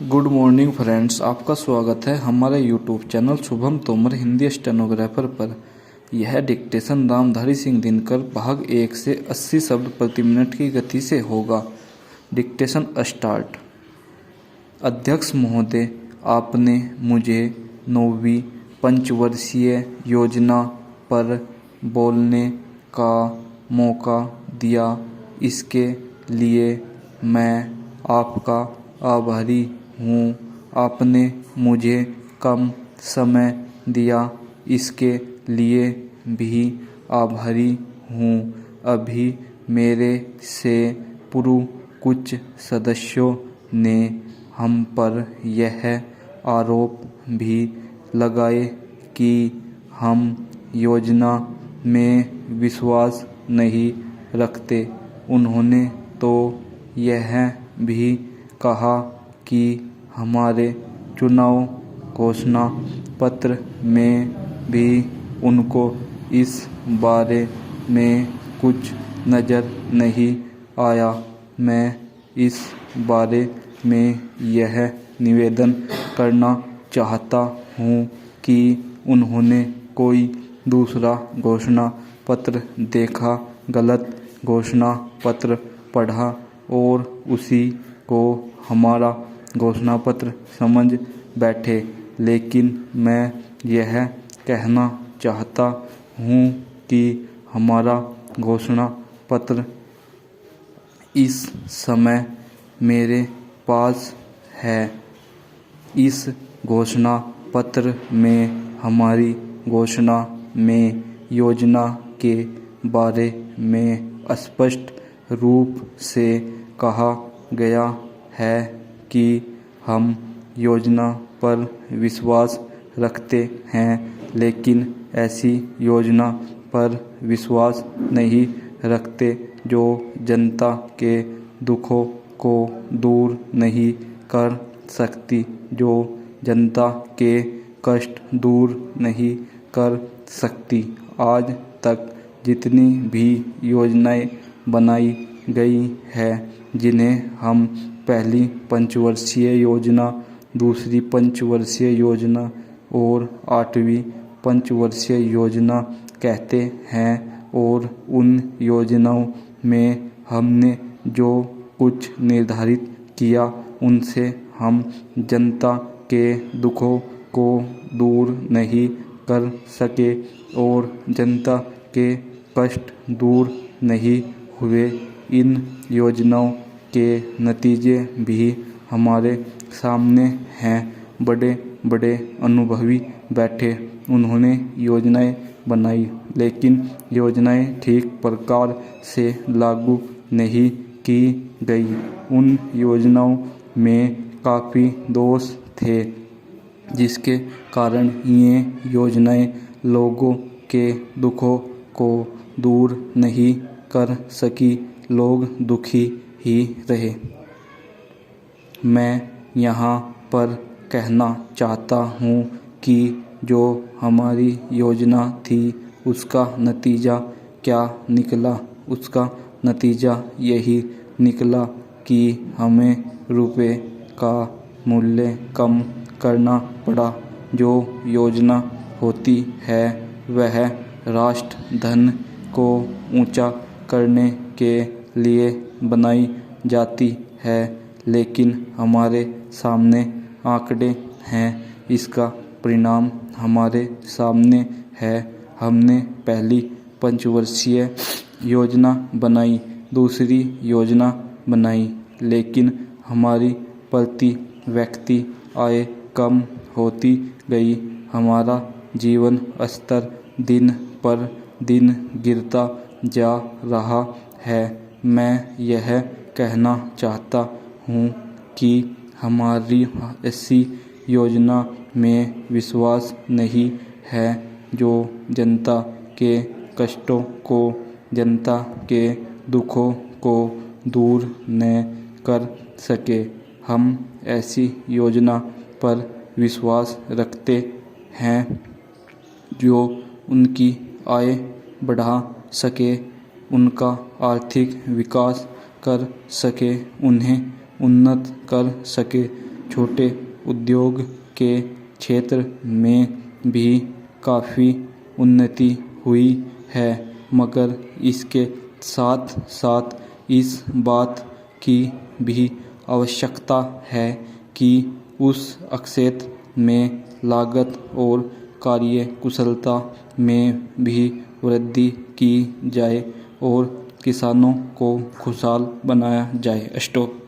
Good morning friends, आपका स्वागत है हमारे YouTube channel Shubham Tomar Hindi stenographer पर। यह डिक्टेशन रामधारी सिंह दिनकर भाग 1 से 80 शब्द प्रति मिनट की गति से होगा। Dictation start. अध्यक्ष महोदय, आपने मुझे 9वीं पंचवर्षीय योजना पर बोलने का मौका दिया, इसके लिए मैं आपका आभारी हूँ। आपने मुझे कम समय दिया, इसके लिए भी आभारी हूँ। अभी मेरे से पूर्व कुछ सदस्यों ने हम पर यह आरोप भी लगाए कि हम योजना में विश्वास नहीं रखते। उन्होंने तो यह भी कहा कि हमारे चुनाव घोषणा पत्र में भी उनको इस बारे में कुछ नज़र नहीं आया। मैं इस बारे में यह निवेदन करना चाहता हूँ कि उन्होंने कोई दूसरा घोषणा पत्र देखा, गलत घोषणा पत्र पढ़ा और उसी को हमारा घोषणा पत्र समझ बैठे। लेकिन मैं यह कहना चाहता हूँ कि हमारा घोषणा पत्र इस समय मेरे पास है। इस घोषणा पत्र में हमारी घोषणा में योजना के बारे में स्पष्ट रूप से कहा गया है कि हम योजना पर विश्वास रखते हैं, लेकिन ऐसी योजना पर विश्वास नहीं रखते जो जनता के दुखों को दूर नहीं कर सकती, जो जनता के कष्ट दूर नहीं कर सकती। आज तक जितनी भी योजनाएं बनाई गई है, जिन्हें हम पहली पंचवर्षीय योजना, दूसरी पंचवर्षीय योजना और 8वीं पंचवर्षीय योजना कहते हैं, और उन योजनाओं में हमने जो कुछ निर्धारित किया, उनसे हम जनता के दुखों को दूर नहीं कर सके और जनता के कष्ट दूर नहीं हुए। इन योजनाओं के नतीजे भी हमारे सामने हैं। बड़े बड़े अनुभवी बैठे, उन्होंने योजनाएं बनाई, लेकिन योजनाएं ठीक प्रकार से लागू नहीं की गई। उन योजनाओं में काफ़ी दोष थे, जिसके कारण ये योजनाएं लोगों के दुखों को दूर नहीं कर सकी। लोग दुखी ही रहे। मैं यहाँ पर कहना चाहता हूँ कि जो हमारी योजना थी, उसका नतीजा क्या निकला। उसका नतीजा यही निकला कि हमें रुपए का मूल्य कम करना पड़ा। जो योजना होती है वह राष्ट्र धन को ऊंचा करने के लिए बनाई जाती है, लेकिन हमारे सामने आंकड़े हैं। इसका परिणाम हमारे सामने है। हमने पहली पंचवर्षीय योजना बनाई, दूसरी योजना बनाई, लेकिन हमारी प्रति व्यक्ति आय कम होती गई। हमारा जीवन स्तर दिन पर दिन गिरता जा रहा है। मैं यह कहना चाहता हूँ कि हमारी ऐसी योजना में विश्वास नहीं है जो जनता के कष्टों को, जनता के दुखों को दूर न कर सके। हम ऐसी योजना पर विश्वास रखते हैं जो उनकी आय बढ़ा सके, उनका आर्थिक विकास कर सके, उन्हें उन्नत कर सके, छोटे उद्योग के क्षेत्र में भी काफ़ी उन्नति हुई है, मगर इसके साथ साथ इस बात की भी आवश्यकता है कि उस क्षेत्र में लागत और कार्यकुशलता में भी वृद्धि की जाए और किसानों को खुशहाल बनाया जाए। स्टॉप।